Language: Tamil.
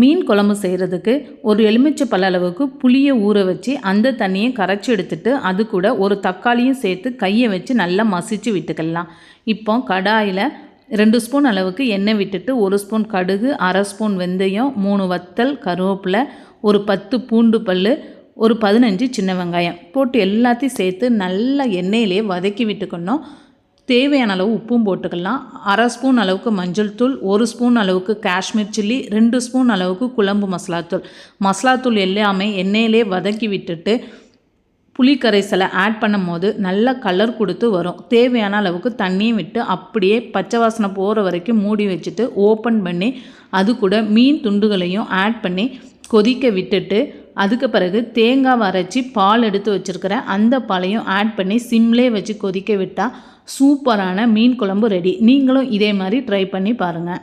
மீன் குழம்பு செய்கிறதுக்கு ஒரு எலுமிச்சை பழ அளவுக்கு புளியை ஊற வச்சு அந்த தண்ணியை கரைச்சி எடுத்துட்டு அது கூட ஒரு தக்காளியும் சேர்த்து கையை வச்சு நல்லா மசிச்சு விட்டுக்கலாம். இப்போ கடாயில் 2 ஸ்பூன் அளவுக்கு எண்ணெய் விட்டுட்டு 1 ஸ்பூன் கடுகு, 1/2 ஸ்பூன் வெந்தயம், 3 வத்தல், கருவேப்பிலை, ஒரு 10 பூண்டு பல், ஒரு 15 சின்ன வெங்காயம் போட்டு எல்லாத்தையும் சேர்த்து நல்லா எண்ணெயிலே வதக்கி விட்டுக்கணும். தேவையான அளவு உப்பும் போட்டுக்கலாம். 1/2 ஸ்பூன் அளவுக்கு மஞ்சள் தூள், 1 ஸ்பூன் அளவுக்கு காஷ்மீர் சில்லி, 2 ஸ்பூன் அளவுக்கு குழம்பு மசாலாத்தூள் எல்லாமே எண்ணெயிலே வதக்கி விட்டுட்டு புளி கரைசலை ஆட் பண்ணும் போது நல்லா கலர் கொடுத்து வரும். தேவையான அளவுக்கு தண்ணியும் விட்டு அப்படியே பச்சை வாசனை போகிற வரைக்கும் மூடி வச்சுட்டு ஓப்பன் பண்ணி அது கூட மீன் துண்டுகளையும் ஆட் பண்ணி கொதிக்க விட்டுட்டு அதுக்கு பிறகு தேங்காய் அரைச்சி பால் எடுத்து வச்சுருக்கிறேன். அந்த பாலையும் ஆட் பண்ணி சிம்லே வச்சு கொதிக்க விட்டால் சூப்பரான மீன் குழம்பு ரெடி. நீங்களும் இதே மாதிரி ட்ரை பண்ணி பாருங்கள்.